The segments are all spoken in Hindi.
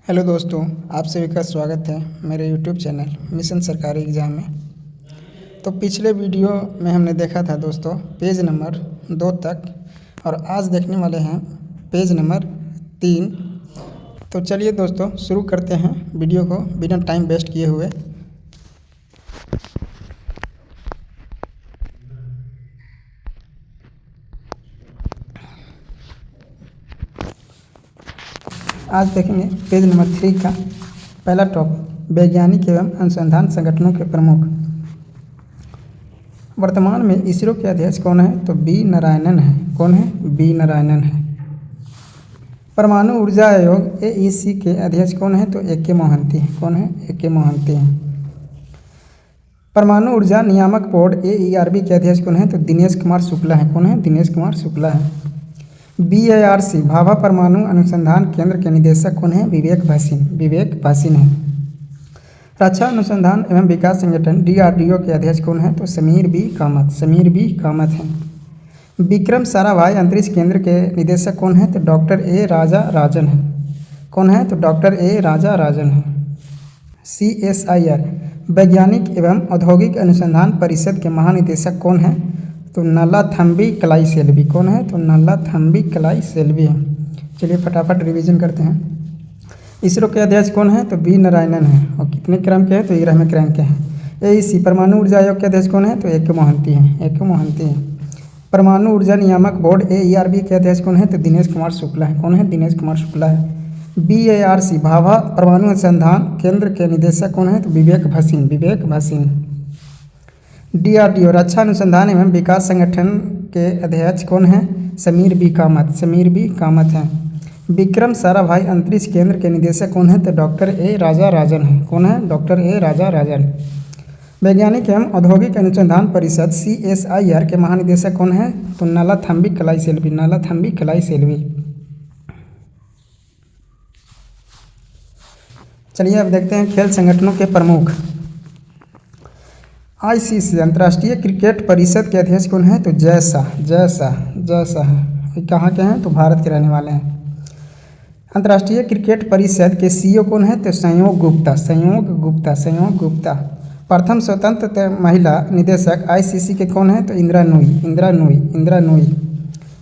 हेलो दोस्तों, आप सभी का स्वागत है मेरे यूट्यूब चैनल मिशन सरकारी एग्ज़ाम में। तो पिछले वीडियो में हमने देखा था दोस्तों पेज नंबर 2 तक, और आज देखने वाले हैं पेज नंबर 3। तो चलिए दोस्तों शुरू करते हैं वीडियो को बिना टाइम वेस्ट किए हुए। आज देखेंगे पेज नंबर 3 का पहला टॉपिक, वैज्ञानिक एवं अनुसंधान संगठनों के प्रमुख। वर्तमान में इसरो के अध्यक्ष कौन है? तो बी नारायणन है। कौन है? बी नारायणन है। परमाणु ऊर्जा आयोग AEC के अध्यक्ष कौन है? तो AK मोहंती है। कौन है? AK मोहंती है। परमाणु ऊर्जा नियामक बोर्ड AERB के अध्यक्ष कौन है? तो दिनेश कुमार शुक्ला है। कौन है? दिनेश कुमार शुक्ला है। BIRC भाभा परमाणु अनुसंधान केंद्र के निदेशक कौन है? विवेक भासीन। विवेक भासीन है। रक्षा अनुसंधान एवं विकास संगठन DRDO के अध्यक्ष कौन है? तो समीर बी कामत। समीर बी कामत है। विक्रम साराभाई अंतरिक्ष केंद्र के निदेशक कौन है? तो डॉक्टर A राजा राजन है। कौन है? तो डॉक्टर A राजा राजन है। CSIR वैज्ञानिक एवं औद्योगिक अनुसंधान परिषद के महानिदेशक कौन है? तो नल्लाथम्बी कलाई सेल्वी। कौन है? तो नल्लाथम्बी कलाई सेल्वी है। चलिए फटाफट रिवीजन करते हैं। इसरो के अध्यक्ष कौन है? तो बी नारायणन है। और कितने क्रम के हैं? तो 11वें रैंक के हैं। AEC परमाणु ऊर्जा आयोग के अध्यक्ष कौन है? तो AK मोहंती है। AK मोहंती है। परमाणु ऊर्जा नियामक बोर्ड AERB के अध्यक्ष कौन है? तो दिनेश कुमार शुक्ला है। कौन है? दिनेश कुमार शुक्ला है। BIRC भाभा परमाणु अनुसंधान केंद्र के निदेशक कौन है? तो विवेक भासीन। विवेक भासीन। DRDO रक्षा अनुसंधान एवं विकास संगठन के अध्यक्ष कौन है? समीर बी कामत। समीर बी कामत है। विक्रम साराभाई अंतरिक्ष केंद्र के निदेशक कौन है? तो डॉक्टर A राजा राजन है। कौन है? डॉक्टर A राजा राजन। वैज्ञानिक एवं औद्योगिक अनुसंधान परिषद CSIR के महानिदेशक कौन है? तो नल्लाथम्बी कलाई सेल्वी। नल्लाथम्बी कलाई सेल्वी। चलिए अब देखते हैं खेल संगठनों के प्रमुख। ICC अंतर्राष्ट्रीय क्रिकेट परिषद के अध्यक्ष कौन है? तो जय शाह। जय शाह। जय शाह है। कहाँ के हैं? तो भारत के रहने वाले हैं। अंतर्राष्ट्रीय क्रिकेट परिषद के CEO कौन है? तो संयोग गुप्ता। संयोग गुप्ता। संयोग गुप्ता। प्रथम स्वतंत्र महिला निदेशक ICC के कौन है? तो इंदिरा नूई। इंदिरा नूई। इंदिरा नूई।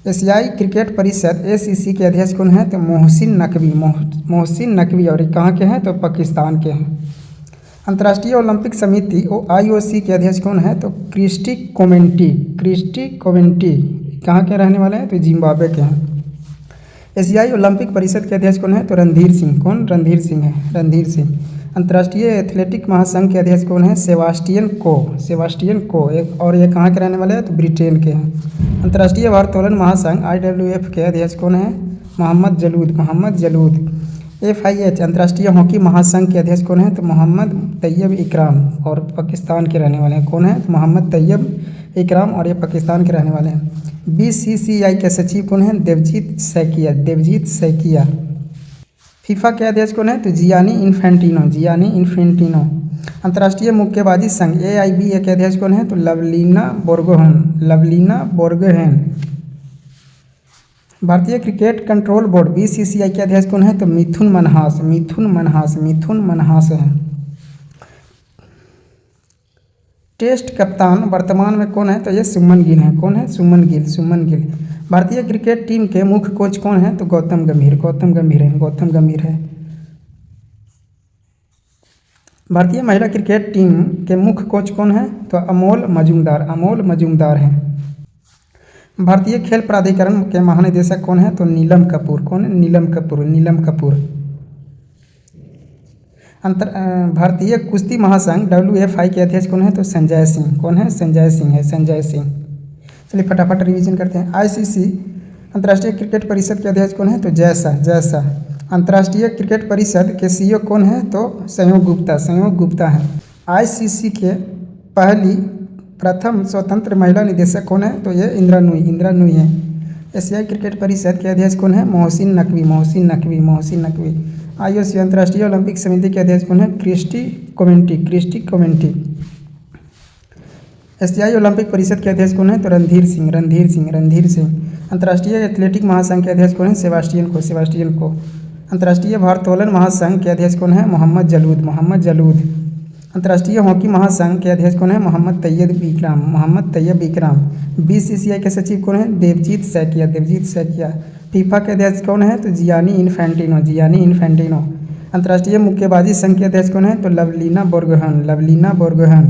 एशियाई क्रिकेट परिषद ACC के अध्यक्ष कौन है? तो मोहसिन नकवी। मोहसिन नकवी। और कहाँ के हैं? तो पाकिस्तान के हैं। अंतर्राष्ट्रीय ओलंपिक समिति IOC के अध्यक्ष कौन है? तो क्रिस्टी कोवेंटी। क्रिस्टी कोवेंटी कहाँ के रहने वाले हैं? तो जिम्बाब्वे के हैं। एशियाई ओलंपिक परिषद के अध्यक्ष कौन है? तो रणधीर सिंह। कौन? रणधीर सिंह है। रणधीर सिंह। अंतर्राष्ट्रीय एथलेटिक महासंघ के अध्यक्ष कौन है? सेबास्टियन को। सेबास्टियन को। और ये कहाँ के रहने वाले हैं? तो ब्रिटेन के हैं। अंतर्राष्ट्रीय भारोत्तोलन महासंघ IWF के अध्यक्ष कौन है? मोहम्मद जलूद। मोहम्मद जलूद। FIH अंतर्राष्ट्रीय हॉकी महासंघ के अध्यक्ष कौन है? तो मोहम्मद तैयब इकराम, और पाकिस्तान के रहने वाले हैं। कौन है? तो मोहम्मद तैयब इकराम, और ये पाकिस्तान के रहने वाले हैं। BCCI के सचिव कौन है? देवजीत सैकिया। देवजीत सैकिया। FIFA के अध्यक्ष कौन है? तो जियानी इन्फेंटिनो। Gianni Infantino. अंतर्राष्ट्रीय मुक्केबाजी संघ AIBA के अध्यक्ष कौन है? तो लवलीना बोर्गोहेन। लवलीना बोर्गोहेन। भारतीय क्रिकेट कंट्रोल बोर्ड BCCI के अध्यक्ष कौन है? तो मिथुन मनहास। मिथुन मनहास। मिथुन मनहास है। टेस्ट कप्तान वर्तमान में कौन है? तो ये सुमन गिल है। कौन है? सुमन गिल। सुमन गिल। भारतीय क्रिकेट टीम के मुख्य कोच कौन है? तो गौतम गंभीर। गौतम गंभीर है। गौतम गंभीर है। भारतीय महिला क्रिकेट टीम के मुख्य कोच कौन है? तो अमोल मजूमदार। अमोल मजूमदार है। भारतीय खेल प्राधिकरण के महानिदेशक कौन है? तो नीलम कपूर। कौन है? नीलम कपूर। नीलम कपूर। भारतीय कुश्ती महासंघ WFI के अध्यक्ष कौन है? तो संजय सिंह। कौन है? संजय सिंह है। संजय सिंह। चलिए फटाफट रिवीजन करते हैं। ICC अंतर्राष्ट्रीय क्रिकेट परिषद के अध्यक्ष कौन है? तो जय शाह। जय शाह। अंतर्राष्ट्रीय क्रिकेट परिषद के CEO कौन है? तो संयोग गुप्ता। संयोग गुप्ता है। ICC के प्रथम स्वतंत्र महिला निदेशक कौन है? तो ये इंदिरा नूई। इंदिरा नूई है। एशियाई क्रिकेट परिषद के अध्यक्ष कौन है? मोहसिन नकवी। मोहसिन नकवी। मोहसिन नकवी। IOC अंतर्राष्ट्रीय ओलंपिक समिति के अध्यक्ष कौन है? क्रिस्टी कोवेंटी। क्रिस्टी कोवेंटी। एशियाई ओलंपिक परिषद के अध्यक्ष कौन है? तो रणधीर सिंह। रणधीर सिंह। रणधीर सिंह। अंतर्राष्ट्रीय एथलेटिक महासंघ के अध्यक्ष कौन है? सेबास्टियन को। सेबास्टियन को। अंतर्राष्ट्रीय भारोत्तोलन महासंघ के अध्यक्ष कौन है? मोहम्मद जलूद, मोहम्मद जलूद। अंतर्राष्ट्रीय हॉकी महासंघ के अध्यक्ष कौन है? मोहम्मद तैयब इकराम, मोहम्मद तैयब इकराम। बीसीसीआई के सचिव कौन है? देवजीत सैकिया, देवजीत सैकिया। फीफा के अध्यक्ष कौन है? तो जियानी इन्फेंटिनो, जियानी इन्फेंटिनो। अंतर्राष्ट्रीय मुक्केबाजी संघ के अध्यक्ष कौन है? तो लवलीना बोर्गोहन, लवलीना बोर्गोहन।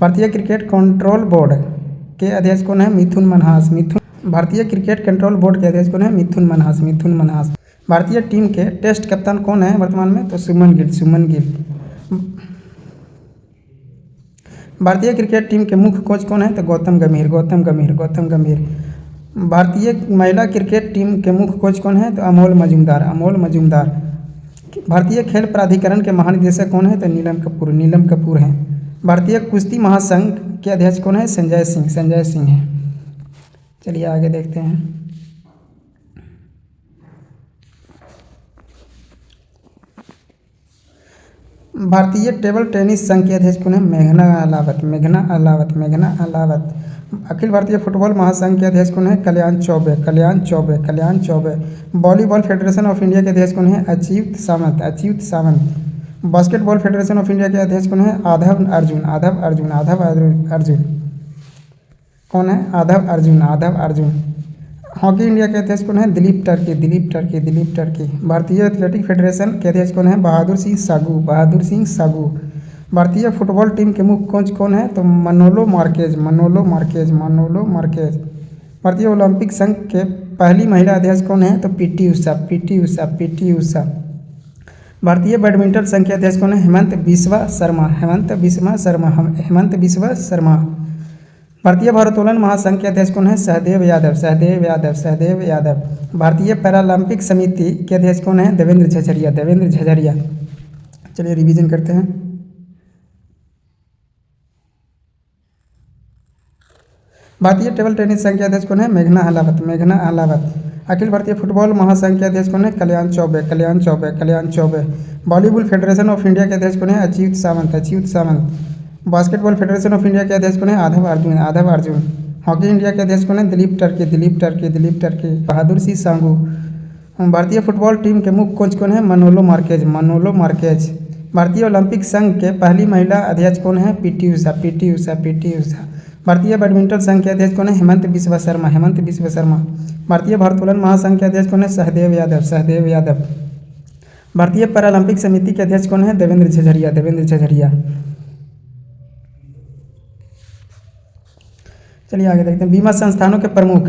भारतीय क्रिकेट कंट्रोल बोर्ड के अध्यक्ष कौन है? मिथुन मनहास, मिथुन। भारतीय क्रिकेट कंट्रोल बोर्ड के अध्यक्ष कौन है? मिथुन मनहास, मिथुन मनहास। भारतीय टीम के टेस्ट कप्तान कौन है वर्तमान में? तो सुमन गिल, सुमन गिल। भारतीय क्रिकेट टीम के मुख्य कोच कौन है? तो गौतम गंभीर, गौतम गंभीर, गौतम गंभीर। भारतीय महिला क्रिकेट टीम के मुख्य कोच कौन है? तो अमोल मजूमदार, अमोल मजूमदार। भारतीय खेल प्राधिकरण के महानिदेशक कौन है? तो नीलम कपूर, नीलम कपूर हैं। भारतीय कुश्ती महासंघ के अध्यक्ष कौन है? संजय सिंह, संजय सिंह हैं। चलिए आगे देखते हैं। भारतीय टेबल टेनिस संघ के अध्यक्ष कौन है? मेघना अलावत, मेघना अलावत, मेघना अलावत। अखिल भारतीय फुटबॉल महासंघ के अध्यक्ष कौन है? Kalyan Chaubey, Kalyan Chaubey, Kalyan Chaubey. Volleyball federation of India के अध्यक्ष कौन है? Achyuta Samanta, Achyuta Samanta. Basketball federation of India के अध्यक्ष कौन है? आधव अर्जुन, आधव अर्जुन, आधव अर्जुन। कौन है? आधव अर्जुन, आधव अर्जुन। हॉकी इंडिया के अध्यक्ष कौन है? दिलीप टर्की, दिलीप टर्की, दिलीप टर्की। भारतीय एथलेटिक फेडरेशन के अध्यक्ष कौन है? बहादुर सिंह सागू, बहादुर सिंह सागू। भारतीय फुटबॉल टीम के मुख्य कोच कौन है? तो मनोलो Marquez, Manolo Marquez, Manolo Marquez. भारतीय ओलंपिक संघ के पहली महिला अध्यक्ष कौन है? तो PT Usha, PT Usha, PT Usha. भारतीय बैडमिंटन संघ के अध्यक्ष कौन है? हेमंत बिस्वा शर्मा, हेमंत बिस्वा शर्मा, हेमंत बिस्वा शर्मा। भारतीय भारोत्तोलन महासंघ के अध्यक्ष कौन है? सहदेव यादव, सहदेव यादव, सहदेव यादव। भारतीय पैरालंपिक समिति के अध्यक्ष कौन है? देवेंद्र झझरिया, देवेंद्र झझरिया। चलिए रिवीजन करते हैं। भारतीय टेबल टेनिस संघ के अध्यक्ष कौन है? मेघना अलावत, मेघना अलावत। अखिल भारतीय फुटबॉल महासंघ के अध्यक्ष कौन है? Kalyan Chaubey, Kalyan Chaubey, Kalyan Chaubey. Bollywood federation of India के अध्यक्ष कौन है? Achyuta Samanta, Achyuta Samanta. Basketball federation of India के अध्यक्ष कौन है? आधव अर्जुन, आधव अर्जुन। हॉकी इंडिया के अध्यक्ष कौन है? दिलीप टर्की, दिलीप टर्की, दिलीप टर्की। बहादुर सिंह सागू। भारतीय फुटबॉल टीम के मुख्य कोच कौन है? Manolo Marquez, Manolo Marquez. भारतीय ओलंपिक संघ के पहली महिला अध्यक्ष कौन है? PT Usha, PT Usha, PT Usha. भारतीय बैडमिंटन संघ के अध्यक्ष कौन है? हेमंत बिस्वा शर्मा, हेमंत बिस्वा शर्मा। भारतीय भारोत्तोलन महासंघ के अध्यक्ष कौन है? सहदेव यादव, सहदेव यादव। भारतीय पैरालंपिक समिति के अध्यक्ष कौन है? देवेंद्र झझरिया, देवेंद्र झझरिया। चलिए आगे देखते हैं। बीमा संस्थानों के प्रमुख।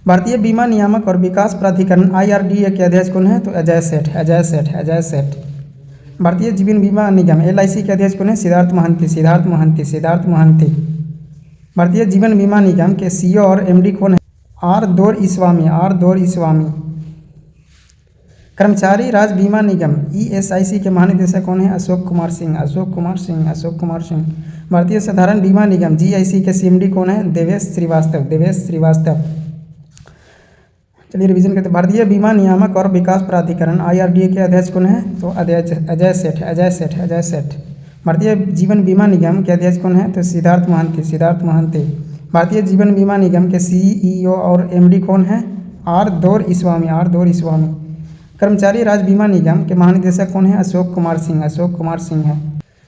भारतीय बीमा नियामक और विकास प्राधिकरण IRDA के अध्यक्ष कौन है? तो अजय सेठ, अजय सेठ, अजय सेठ। भारतीय जीवन बीमा निगम LIC के अध्यक्ष कौन है? सिद्धार्थ महंती, सिद्धार्थ महंती, सिद्धार्थ महंती। भारतीय जीवन बीमा निगम के CEO और MD कौन है? R Doraiswamy, R Doraiswamy. कर्मचारी राज्य बीमा निगम ESIC के महानिदेशक कौन है? अशोक कुमार सिंह, अशोक कुमार सिंह, अशोक कुमार सिंह। भारतीय साधारण बीमा निगम GIC के CMD कौन है? देवेश श्रीवास्तव, देवेश श्रीवास्तव। चलिए रिवीजन करते हैं। भारतीय बीमा नियामक और विकास प्राधिकरण IRDA के अध्यक्ष कौन है? तो अजय सेठ, अजय सेठ, अजय सेठ। भारतीय जीवन बीमा निगम के अध्यक्ष कौन है? तो सिद्धार्थ महंती, सिद्धार्थ महंती। भारतीय जीवन बीमा निगम के CEO और MD कौन है? R Doraiswamy, R Doraiswamy. कर्मचारी राज्य बीमा निगम के महानिदेशक कौन है? अशोक कुमार सिंह, अशोक कुमार सिंह है।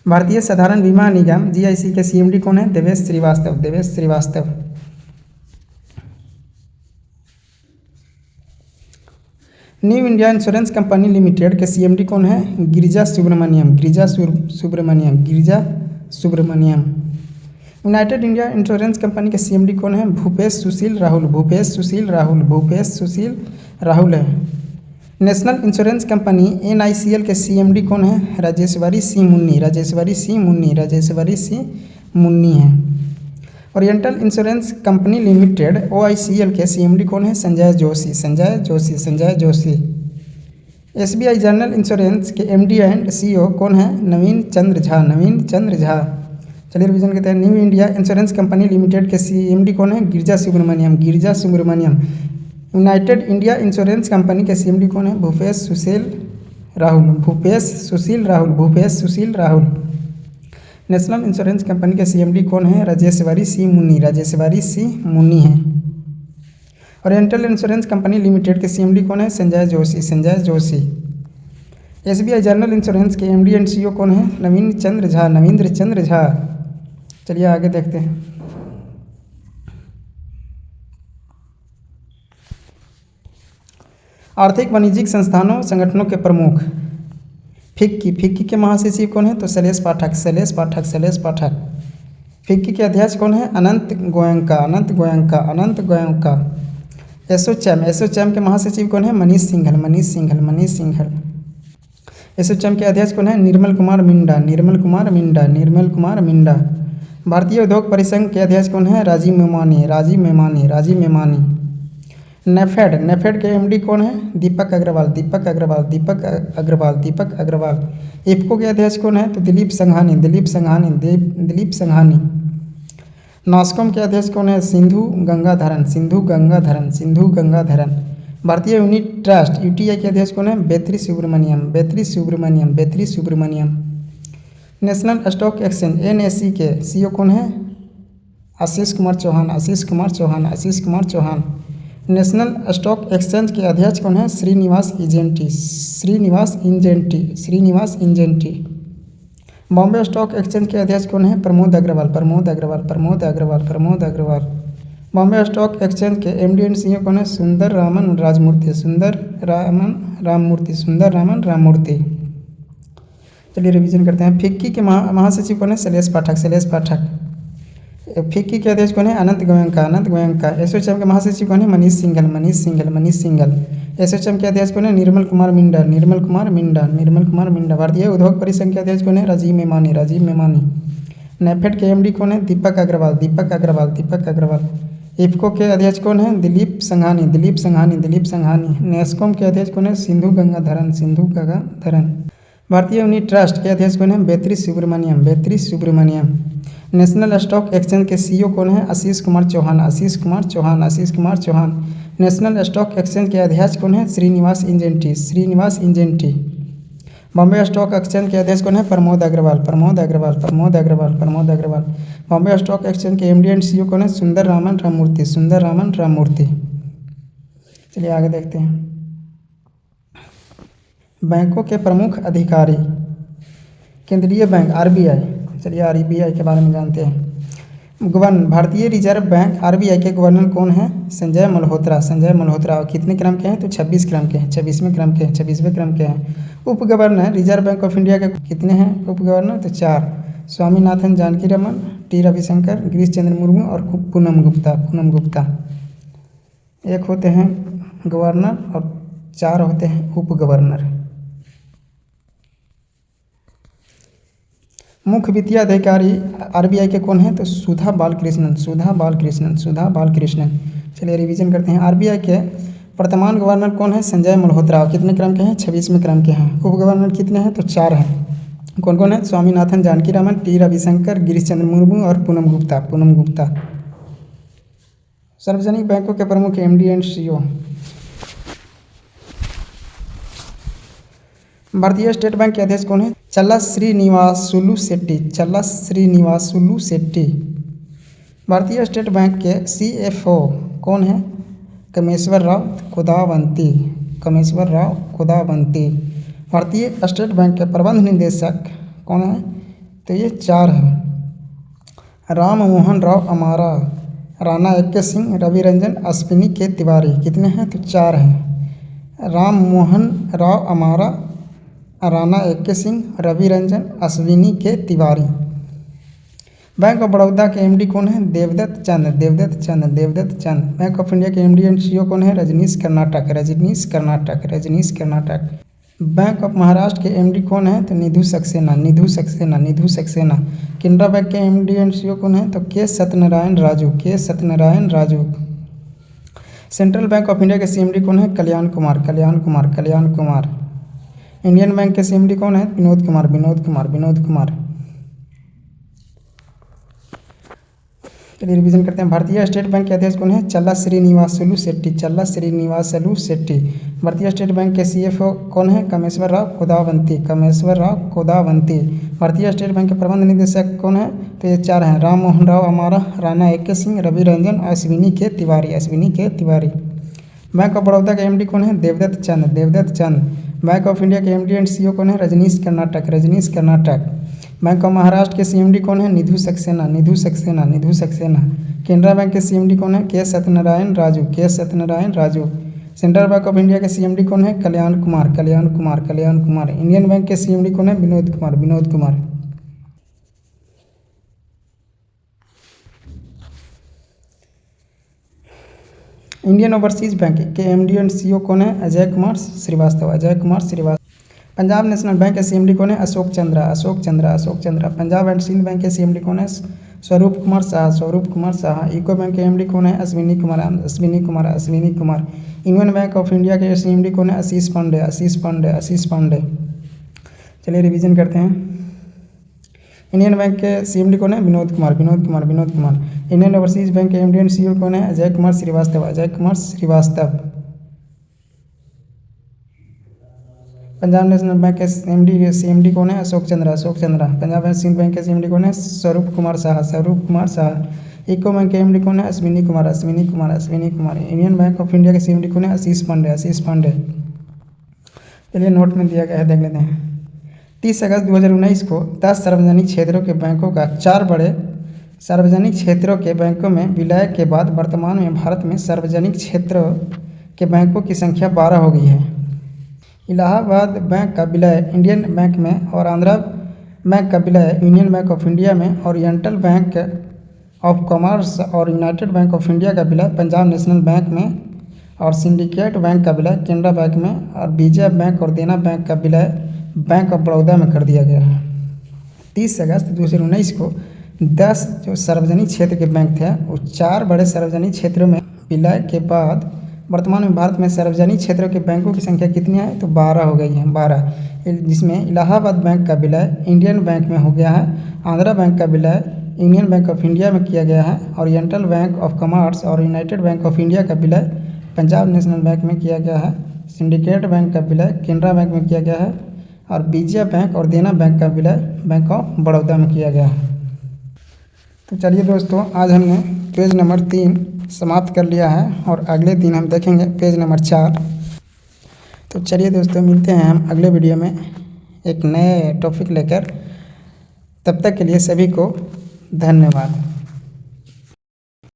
भारतीय साधारण बीमा निगम GIC के CMD कौन है? Devesh Srivastava, Devesh Srivastava. New India insurance company limited के CMD कौन है? Girija Subramaniam, Girija Subramaniam, Girija Subramaniam. United India insurance company के CMD कौन है? भूपेश सुशील राहुल, भूपेश सुशील राहुल, भूपेश सुशील राहुल है। नेशनल इंश्योरेंस कंपनी NICL के CMD कौन है? राजेश्वरी सिंह मुन्नी, राजेश्वरी सिंह मुन्नी, राजेश्वरी सिंह मुन्नी है। Oriental insurance company limited OICL के CMD कौन है? Sanjay Joshi, Sanjay Joshi, Sanjay Joshi. SBI general insurance के MD एंड CEO कौन है? नवीन चंद्र झा, नवीन चंद्र झा। चलिए रिवीजन करते हैं। New India insurance company limited के CMD कौन है? Girija Subramaniam, Girija Subramaniam. United India insurance company के CMD कौन है? Bhupesh Sushil Rahul, Bhupesh Sushil Rahul, Bhupesh Sushil Rahul. National insurance company के CMD कौन है? राजेश्वरी सिंह मुन्नी, राजेश्वरी सिंह मुन्नी है। ओरिएंटल इंश्योरेंस कंपनी लिमिटेड के CMD कौन है? Sanjay Joshi, Sanjay Joshi. SBI general insurance के MD एंड CEO कौन है? नवींद्र चंद्र झा। चलिए आगे देखते हैं। आर्थिक वाणिज्यिक संस्थानों संगठनों के प्रमुख। फिक्की के महासचिव कौन है? तो शैलेश पाठक। फिक्की के अध्यक्ष कौन है? अनंत गोयनका। एसोचैम के महासचिव कौन है? मनीष सिंघल। एसोचैम के अध्यक्ष कौन है? निर्मल कुमार मिंडा। भारतीय उद्योग परिसंघ के अध्यक्ष कौन है? राजीव मेमानी। नेफेड के MD कौन है? दीपक अग्रवाल। इफ्को के अध्यक्ष कौन है? तो दिलीप संघानी। नास्कॉम के अध्यक्ष कौन है? सिंधु गंगाधरन। भारतीय यूनिट ट्रस्ट UTI के अध्यक्ष कौन है? Betri Subramaniam. National stock exchange NSE के CEO कौन है? Ashish Kumar Chauhan. National stock exchange के अध्यक्ष कौन है? श्रीनिवास इंजेंटी। बॉम्बे स्टॉक एक्सचेंज के अध्यक्ष कौन है? प्रमोद अग्रवाल। बॉम्बे स्टॉक एक्सचेंज के MD एंड CEO कौन है? सुंदर रामन राममूर्ति। चलिए रिवीजन करते हैं। फिक्की के महासचिव कौन है? शैलेश पाठक। फिक्की के अध्यक्ष कौन है? अनंत गोयनका। एसोचैम के महासचिव कौन है? मनीष सिंघल। एसोचैम के अध्यक्ष कौन है? निर्मल कुमार मिंडा। भारतीय उद्योग परिसंघ के अध्यक्ष कौन है? राजीव मेमानी। नेफेड के MD कौन है? दीपक अग्रवाल। इफ्को के अध्यक्ष कौन है? दिलीप संघानी। नेस्कॉम के अध्यक्ष कौन है? सिंधु गंगाधरन। भारतीय यूनिट ट्रस्ट के अध्यक्ष कौन है? Betri Subramaniam. National stock exchange के CEO कौन है? Ashish Kumar Chauhan. National stock exchange के अध्यक्ष कौन है? श्रीनिवास इंजेंटी। बॉम्बे स्टॉक एक्सचेंज के अध्यक्ष कौन है? प्रमोद अग्रवाल। बॉम्बे स्टॉक एक्सचेंज के MD एंड CEO कौन है? सुंदर रामन राममूर्ति। चलिए आगे देखते हैं। बैंकों के प्रमुख अधिकारी। केंद्रीय बैंक RBI। चलिए RBI के बारे में जानते हैं। भारतीय रिजर्व बैंक RBI के गवर्नर कौन है? संजय मल्होत्रा। और कितने क्रम के हैं? तो 26 क्रम के हैं। 26वें क्रम के हैं। उप governor reserve bank of India के कितने हैं उप गवर्नर? तो 4। स्वामीनाथन जानकीरमन, T रविशंकर, गिरीश चंद्र मुर्मू और पूनम गुप्ता। एक होते हैं गवर्नर और 4 होते हैं उप गवर्नर। मुख्य वित्तीय अधिकारी RBI के कौन है? तो सुधा बालकृष्णन। चलिए रिवीजन करते हैं। RBI के वर्तमान गवर्नर कौन है? संजय मल्होत्रा। कितने क्रम के हैं? 26वें क्रम के हैं। उप गवर्नर कितने हैं? तो 4 हैं। कौन है? स्वामीनाथन जानकीरमन, T रविशंकर, गिरीश चंद्र मुर्मू और पूनम गुप्ता। सार्वजनिक बैंकों के प्रमुख MD एंड CEO। भारतीय स्टेट बैंक के अध्यक्ष कौन है? चल्ला श्रीनिवासुलु शेट्टी। भारतीय स्टेट बैंक के CFO कौन है? कमेश्वर राव कुदावंती। भारतीय स्टेट बैंक के प्रबंध निदेशक कौन है? तो ये 4 हैं। राम मोहन राव अमारा, राणा AK सिंह, रवि रंजन अश्विनी के तिवारी। कितने हैं? तो 4 हैं। राम मोहन राव अमारा, राणा AK सिंह, रवि रंजन अश्विनी के तिवारी। बैंक ऑफ बड़ौदा के MD कौन है? Devdatt Chand. Bank of India के MD एंड CEO कौन है? रजनीश कर्नाटक। बैंक ऑफ महाराष्ट्र के MD कौन है? तो निधु सक्सेना। केनरा बैंक के MD एंड CEO कौन है? तो के Satyanarayana Raju. Central bank of India के CMD कौन है? कल्याण कुमार। इंडियन बैंक के CMD कौन है? विनोद कुमार। चलिए रिवीजन करते हैं। भारतीय स्टेट बैंक के अध्यक्ष कौन है? चल्ला श्रीनिवासुलु शेट्टी। भारतीय स्टेट बैंक के CFO कौन है? कमेश्वर राव कुदावंती। भारतीय स्टेट बैंक के प्रबंध निदेशक कौन है? तो ये 4 हैं। राम मोहन राव अमारा, राणा AK सिंह, रवि रंजन और अश्विनी के तिवारी। बैंक ऑफ बड़ौदा के MD कौन है? Devdatt Chand. Bank of India के एमडी एंड सीईओ कौन है? रजनीश कर्नाटक, रजनीश कर्नाटक। बैंक ऑफ महाराष्ट्र के सीएमडी कौन है? निधु सक्सेना, निधु सक्सेना, निधु सक्सेना। केनरा बैंक के सीएमडी कौन है? K Satyanarayana Raju, K Satyanarayana Raju. Central bank of India के सीएमडी कौन है? कल्याण कुमार, कल्याण कुमार, कल्याण कुमार। इंडियन बैंक के सीएमडी कौन है? Vinod Kumar, Vinod Kumar. Indian overseas bank के एमडी एंड सीईओ कौन है? अजय कुमार श्रीवास्तव, अजय कुमार श्रीवास्तव। पंजाब नेशनल बैंक के सीएमडी कौन है? अशोक चंद्रा, अशोक चंद्रा, अशोक चंद्रा। पंजाब एंड सिंध बैंक के सीएमडी कौन है? स्वरूप कुमार शाह, स्वरूप कुमार शाह। यूको बैंक के एमडी कौन है? Ashwini Kumar, Ashwini Kumar, Ashwini Kumar. Union bank of India के सीएमडी कौन है? आशीष पांडे, आशीष पांडे, आशीष पांडे। चलिए रिवीजन करते हैं। इंडियन बैंक के सीएमडी कौन है? Vinod Kumar, Vinod Kumar, Vinod Kumar. Indian overseas bank के एमडी एंड सीईओ कौन है? अजय कुमार श्रीवास्तव, अजय कुमार श्रीवास्तव। पंजाब नेशनल बैंक के सीएमडी कौन है? अशोक चंद्रा, अशोक चंद्रा। पंजाब एंड सिंध बैंक के सीएमडी कौन है? स्वरूप कुमार शाह, स्वरूप कुमार शाह। यूको बैंक के एमडी कौन है? Ashwini Kumar, Ashwini Kumar, Ashwini Kumar. Indian bank of India के सीएमडी कौन है? आशीष पांडे, आशीष पांडे। चलिए नोट में दिया गया है, देख लेते हैं। 30 अगस्त 2019 को 10 सार्वजनिक क्षेत्रों के बैंकों का 4 बड़े सार्वजनिक क्षेत्रों के बैंकों में विलय के बाद वर्तमान में भारत में सार्वजनिक क्षेत्रों के बैंकों की संख्या 12 हो गई है। इलाहाबाद बैंक का विलय इंडियन बैंक में और आंध्रा बैंक का विलय यूनियन बैंक ऑफ इंडिया में, ओरिएंटल बैंक ऑफ कॉमर्स और यूनाइटेड बैंक ऑफ इंडिया का विलय पंजाब नेशनल बैंक में, और सिंडिकेट बैंक का विलय केनरा बैंक में, और विजया बैंक और देना बैंक का विलय बैंक ऑफ बड़ौदा में कर दिया गया है। 30 अगस्त 2019 को 10 जो सार्वजनिक क्षेत्र के बैंक थे वो 4 बड़े सार्वजनिक क्षेत्रों में विलय के बाद वर्तमान में भारत में सार्वजनिक क्षेत्रों के बैंकों की संख्या कितनी है? तो 12 हो गई है, 12। जिसमें इलाहाबाद बैंक का विलय इंडियन बैंक में हो गया है, आंध्रा बैंक का विलय यूनियन बैंक ऑफ इंडिया में किया गया है, ओरिएंटल बैंक ऑफ कॉमर्स और यूनाइटेड बैंक ऑफ इंडिया का विलय पंजाब नेशनल बैंक में किया गया है, सिंडिकेट बैंक का विलय केनरा बैंक में किया गया है, और विजया बैंक और देना बैंक का विलय बैंक ऑफ बड़ौदा में किया गया है। तो चलिए दोस्तों, आज हमने पेज नंबर 3 समाप्त कर लिया है और अगले दिन हम देखेंगे पेज नंबर 4। तो चलिए दोस्तों, मिलते हैं हम अगले वीडियो में एक नए टॉपिक लेकर। तब तक के लिए सभी को धन्यवाद।